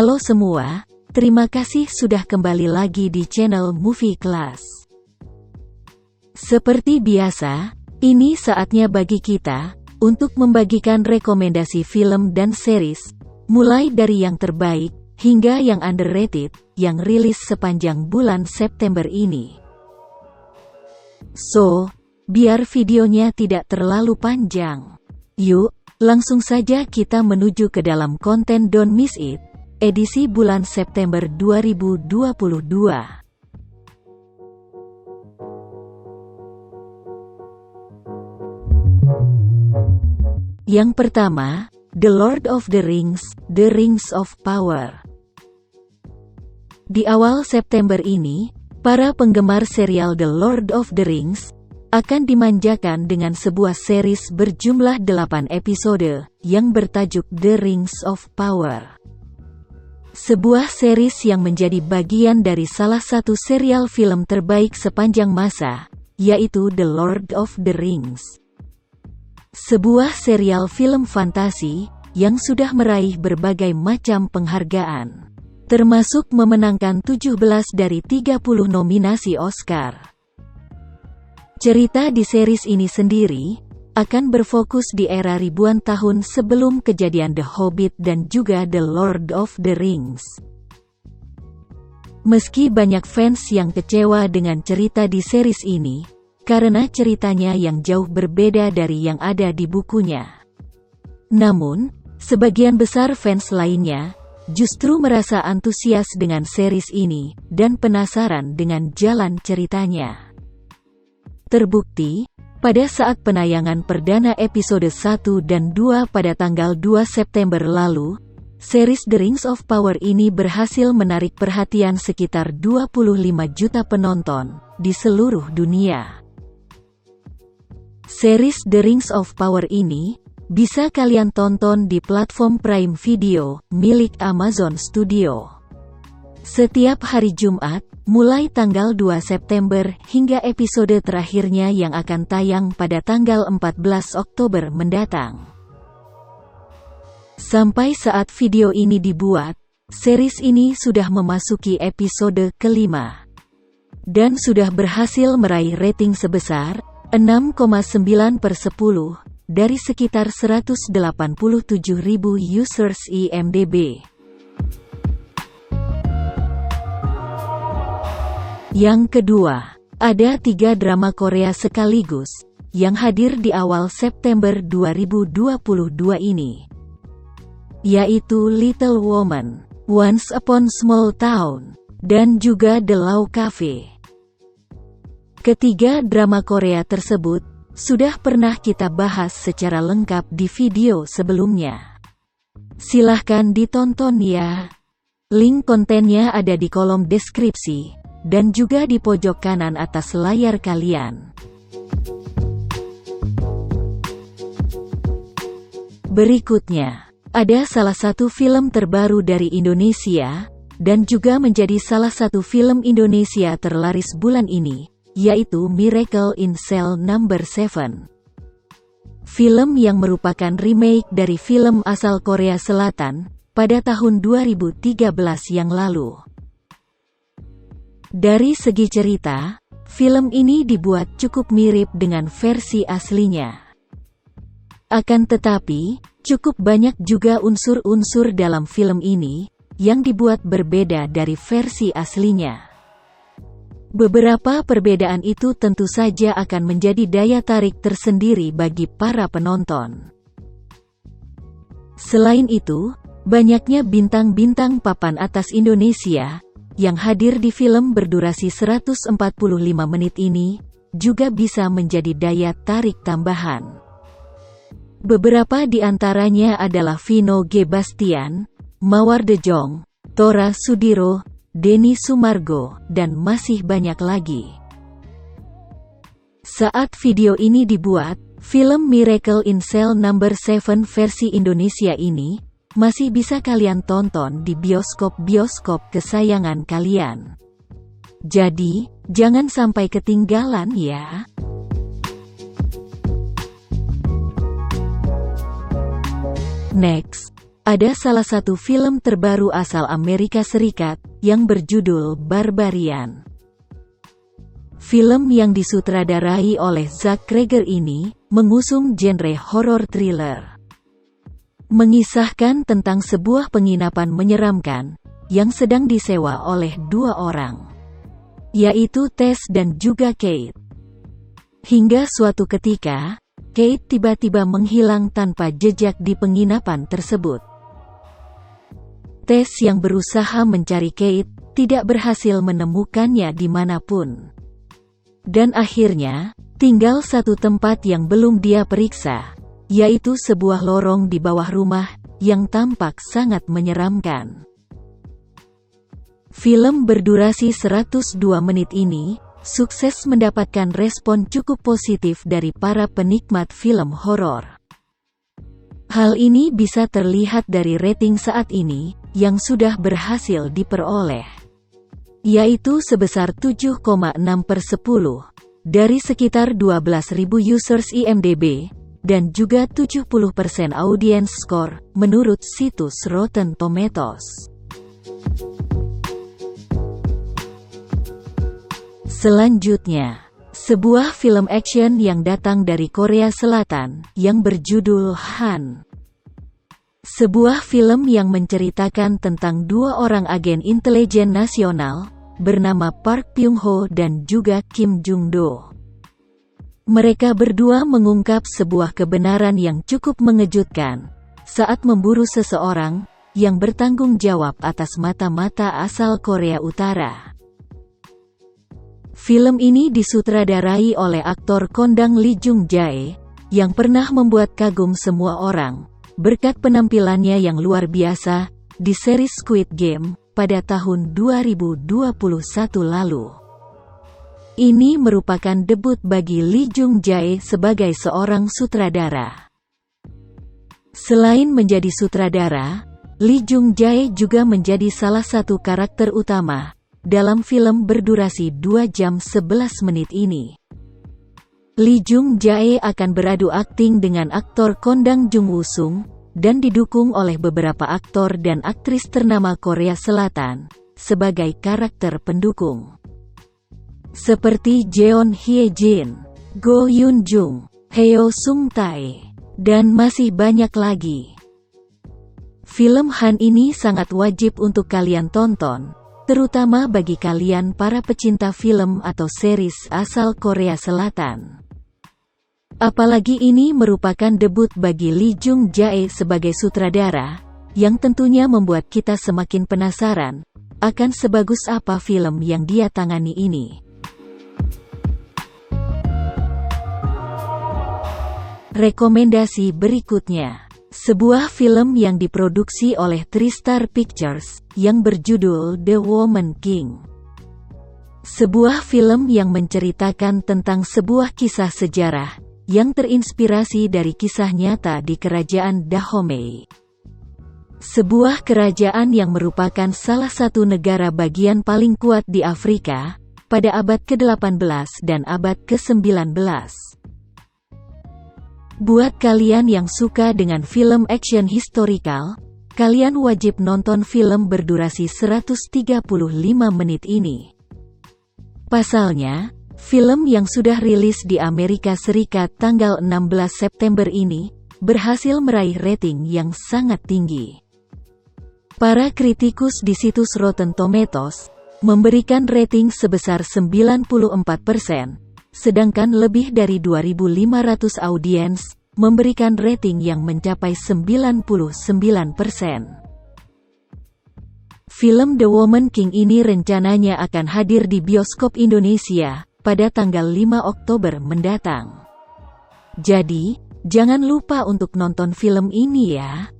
Halo semua, terima kasih sudah kembali lagi di channel Movie Class. Seperti biasa, ini saatnya bagi kita untuk membagikan rekomendasi film dan series, mulai dari yang terbaik hingga yang underrated, yang rilis sepanjang bulan September ini. So, biar videonya tidak terlalu panjang, yuk, langsung saja kita menuju ke dalam konten Don't Miss It, edisi bulan September 2022. Yang pertama, The Lord of the Rings, The Rings of Power. Di awal September ini, para penggemar serial The Lord of the Rings akan dimanjakan dengan sebuah series berjumlah 8 episode yang bertajuk The Rings of Power. Sebuah series yang menjadi bagian dari salah satu serial film terbaik sepanjang masa, yaitu The Lord of the Rings. Sebuah serial film fantasi yang sudah meraih berbagai macam penghargaan, termasuk memenangkan 17 dari 30 nominasi Oscar. Cerita di series ini sendiri akan berfokus di era ribuan tahun sebelum kejadian The Hobbit dan juga The Lord of the Rings. Meski banyak fans yang kecewa dengan cerita di series ini, karena ceritanya yang jauh berbeda dari yang ada di bukunya. Namun, sebagian besar fans lainnya justru merasa antusias dengan series ini dan penasaran dengan jalan ceritanya. Terbukti, pada saat penayangan perdana episode 1 dan 2 pada tanggal 2 September lalu, series The Rings of Power ini berhasil menarik perhatian sekitar 25 juta penonton di seluruh dunia. Series The Rings of Power ini bisa kalian tonton di platform Prime Video milik Amazon Studio. Setiap hari Jumat, mulai tanggal 2 September hingga episode terakhirnya yang akan tayang pada tanggal 14 Oktober mendatang. Sampai saat video ini dibuat, series ini sudah memasuki episode kelima, dan sudah berhasil meraih rating sebesar 6,9/10 dari sekitar 187.000 users IMDb. Yang kedua, ada 3 drama Korea sekaligus yang hadir di awal September 2022 ini, yaitu Little Woman, Once Upon Small Town, dan juga The Law Cafe. Ketiga drama Korea tersebut sudah pernah kita bahas secara lengkap di video sebelumnya. Silahkan ditonton ya. Link kontennya ada di kolom deskripsi dan juga di pojok kanan atas layar kalian. Berikutnya, ada salah satu film terbaru dari Indonesia, dan juga menjadi salah satu film Indonesia terlaris bulan ini, yaitu Miracle in Cell No. 7. Film yang merupakan remake dari film asal Korea Selatan pada tahun 2013 yang lalu. Dari segi cerita, film ini dibuat cukup mirip dengan versi aslinya. Akan tetapi, cukup banyak juga unsur-unsur dalam film ini yang dibuat berbeda dari versi aslinya. Beberapa perbedaan itu tentu saja akan menjadi daya tarik tersendiri bagi para penonton. Selain itu, banyaknya bintang-bintang papan atas Indonesia yang hadir di film berdurasi 145 menit ini juga bisa menjadi daya tarik tambahan. Beberapa di antaranya adalah Vino G. Bastian, Mawar De Jong, Tora Sudiro, Denny Sumargo, dan masih banyak lagi. Saat video ini dibuat, film Miracle in Cell No. 7 versi Indonesia ini masih bisa kalian tonton di bioskop-bioskop kesayangan kalian. Jadi, jangan sampai ketinggalan ya. Next, ada salah satu film terbaru asal Amerika Serikat, yang berjudul Barbarian. Film yang disutradarai oleh Zack Cregger ini, mengusung genre horror thriller. Mengisahkan tentang sebuah penginapan menyeramkan, yang sedang disewa oleh dua orang, yaitu Tess dan juga Kate. Hingga suatu ketika, Kate tiba-tiba menghilang tanpa jejak di penginapan tersebut. Tess yang berusaha mencari Kate, tidak berhasil menemukannya dimanapun. Dan akhirnya, tinggal satu tempat yang belum dia periksa, yaitu sebuah lorong di bawah rumah, yang tampak sangat menyeramkan. Film berdurasi 102 menit ini, sukses mendapatkan respon cukup positif dari para penikmat film horor. Hal ini bisa terlihat dari rating saat ini, yang sudah berhasil diperoleh, yaitu sebesar 7,6/10, dari sekitar 12.000 users IMDb, dan juga 70% audience score, menurut situs Rotten Tomatoes. Selanjutnya, sebuah film action yang datang dari Korea Selatan, yang berjudul Han. Sebuah film yang menceritakan tentang dua orang agen intelijen nasional, bernama Park Pyung-ho dan juga Kim Jung-do. Mereka berdua mengungkap sebuah kebenaran yang cukup mengejutkan, saat memburu seseorang, yang bertanggung jawab atas mata-mata asal Korea Utara. Film ini disutradarai oleh aktor kondang Lee Jung Jae, yang pernah membuat kagum semua orang, berkat penampilannya yang luar biasa, di series Squid Game, pada tahun 2021 lalu. Ini merupakan debut bagi Lee Jung Jae sebagai seorang sutradara. Selain menjadi sutradara, Lee Jung Jae juga menjadi salah satu karakter utama dalam film berdurasi 2 jam 11 menit ini. Lee Jung Jae akan beradu akting dengan aktor kondang Jung Woo Sung, dan didukung oleh beberapa aktor dan aktris ternama Korea Selatan, sebagai karakter pendukung. Seperti Jeon Hye Jin, Go Yoon Jung, Heo Sung Tae, dan masih banyak lagi. Film Han ini sangat wajib untuk kalian tonton, terutama bagi kalian para pecinta film atau series asal Korea Selatan. Apalagi ini merupakan debut bagi Lee Jung Jae sebagai sutradara, yang tentunya membuat kita semakin penasaran akan sebagus apa film yang dia tangani ini. Rekomendasi berikutnya, sebuah film yang diproduksi oleh TriStar Pictures, yang berjudul The Woman King. Sebuah film yang menceritakan tentang sebuah kisah sejarah, yang terinspirasi dari kisah nyata di kerajaan Dahomey. Sebuah kerajaan yang merupakan salah satu negara bagian paling kuat di Afrika, pada abad ke-18 dan abad ke-19. Buat kalian yang suka dengan film action historical, kalian wajib nonton film berdurasi 135 menit ini. Pasalnya, film yang sudah rilis di Amerika Serikat tanggal 16 September ini, berhasil meraih rating yang sangat tinggi. Para kritikus di situs Rotten Tomatoes, memberikan rating sebesar 94%, sedangkan lebih dari 2.500 audiens memberikan rating yang mencapai 99%. Film The Woman King ini rencananya akan hadir di bioskop Indonesia pada tanggal 5 Oktober mendatang. Jadi, jangan lupa untuk nonton film ini ya.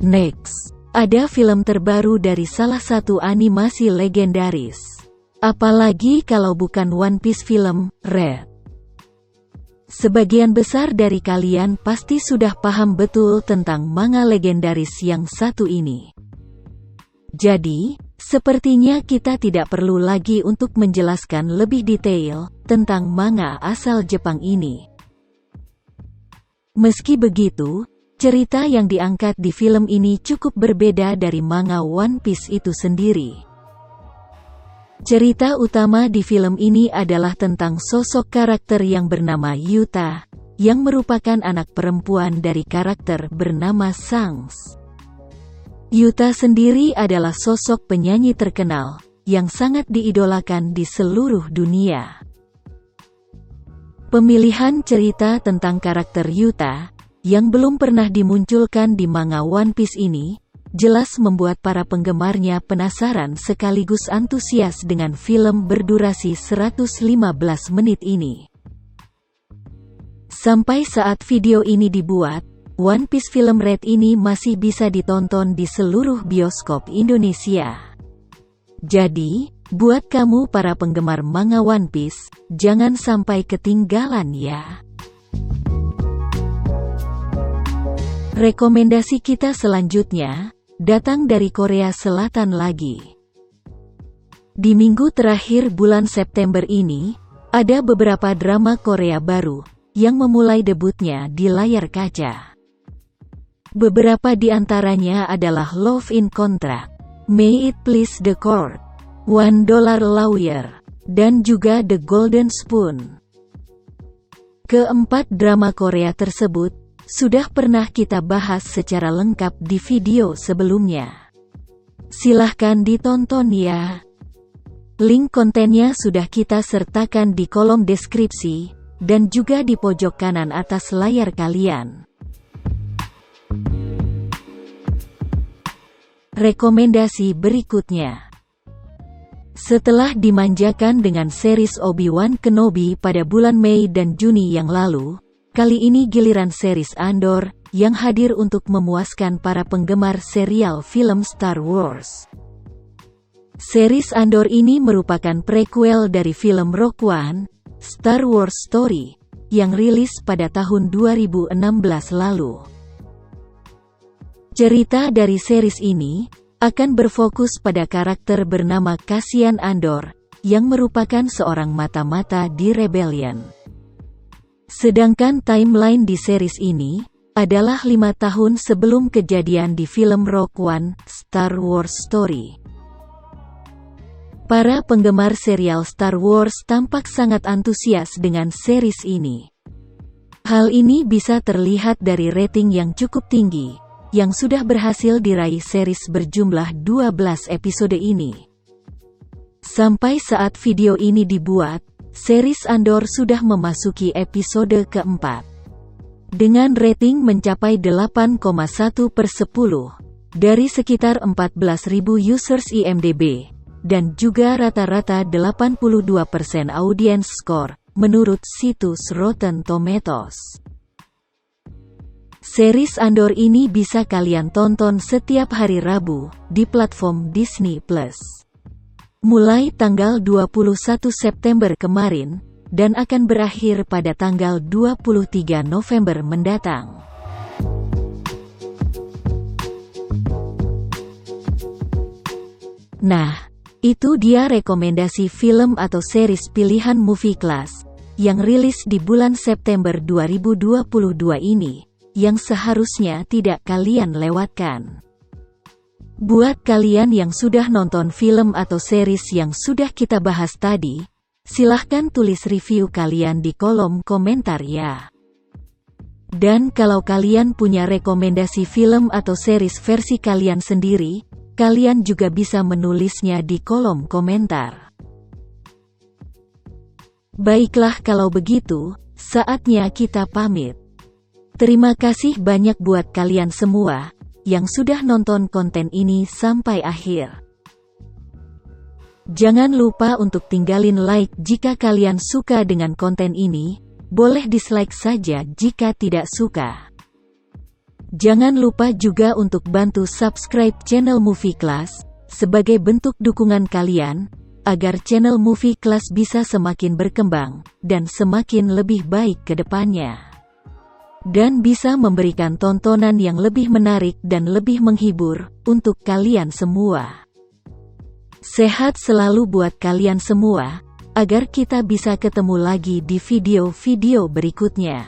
Next, ada film terbaru dari salah satu animasi legendaris. Apalagi kalau bukan One Piece film, Red. Sebagian besar dari kalian pasti sudah paham betul tentang manga legendaris yang satu ini. Jadi, sepertinya kita tidak perlu lagi untuk menjelaskan lebih detail tentang manga asal Jepang ini. Meski begitu, cerita yang diangkat di film ini cukup berbeda dari manga One Piece itu sendiri. Cerita utama di film ini adalah tentang sosok karakter yang bernama Yuta, yang merupakan anak perempuan dari karakter bernama Shanks. Yuta sendiri adalah sosok penyanyi terkenal, yang sangat diidolakan di seluruh dunia. Pemilihan cerita tentang karakter Yuta, yang belum pernah dimunculkan di manga One Piece ini, jelas membuat para penggemarnya penasaran sekaligus antusias dengan film berdurasi 115 menit ini. Sampai saat video ini dibuat, One Piece Film Red ini masih bisa ditonton di seluruh bioskop Indonesia. Jadi, buat kamu para penggemar manga One Piece, jangan sampai ketinggalan ya. Rekomendasi kita selanjutnya, datang dari Korea Selatan lagi. Di minggu terakhir bulan September ini, ada beberapa drama Korea baru, yang memulai debutnya di layar kaca. Beberapa di antaranya adalah Love in Contract, May It Please the Court, $1 Lawyer, dan juga The Golden Spoon. Keempat drama Korea tersebut sudah pernah kita bahas secara lengkap di video sebelumnya. Silahkan ditonton ya. Link kontennya sudah kita sertakan di kolom deskripsi, dan juga di pojok kanan atas layar kalian. Rekomendasi berikutnya. Setelah dimanjakan dengan series Obi-Wan Kenobi pada bulan Mei dan Juni yang lalu, kali ini giliran series Andor, yang hadir untuk memuaskan para penggemar serial film Star Wars. Series Andor ini merupakan prequel dari film Rogue One, Star Wars Story, yang rilis pada tahun 2016 lalu. Cerita dari series ini akan berfokus pada karakter bernama Cassian Andor, yang merupakan seorang mata-mata di Rebellion. Sedangkan timeline di series ini adalah 5 tahun sebelum kejadian di film Rogue One, Star Wars Story. Para penggemar serial Star Wars tampak sangat antusias dengan series ini. Hal ini bisa terlihat dari rating yang cukup tinggi, yang sudah berhasil diraih series berjumlah 12 episode ini. Sampai saat video ini dibuat, series Andor sudah memasuki episode keempat. Dengan rating mencapai 8,1/10, dari sekitar 14.000 users IMDb, dan juga rata-rata 82% audience score, menurut situs Rotten Tomatoes. Series Andor ini bisa kalian tonton setiap hari Rabu, di platform Disney+. Mulai tanggal 21 September kemarin, dan akan berakhir pada tanggal 23 November mendatang. Nah, itu dia rekomendasi film atau series pilihan Movie Class, yang rilis di bulan September 2022 ini, yang seharusnya tidak kalian lewatkan. Buat kalian yang sudah nonton film atau series yang sudah kita bahas tadi, silahkan tulis review kalian di kolom komentar ya. Dan kalau kalian punya rekomendasi film atau series versi kalian sendiri, kalian juga bisa menulisnya di kolom komentar. Baiklah kalau begitu, saatnya kita pamit. Terima kasih banyak buat kalian semua yang sudah nonton konten ini sampai akhir. Jangan lupa untuk tinggalin like jika kalian suka dengan konten ini, boleh dislike saja jika tidak suka. Jangan lupa juga untuk bantu subscribe channel Movie Class, sebagai bentuk dukungan kalian, agar channel Movie Class bisa semakin berkembang, dan semakin lebih baik ke depannya. Dan bisa memberikan tontonan yang lebih menarik dan lebih menghibur, untuk kalian semua. Sehat selalu buat kalian semua, agar kita bisa ketemu lagi di video-video berikutnya.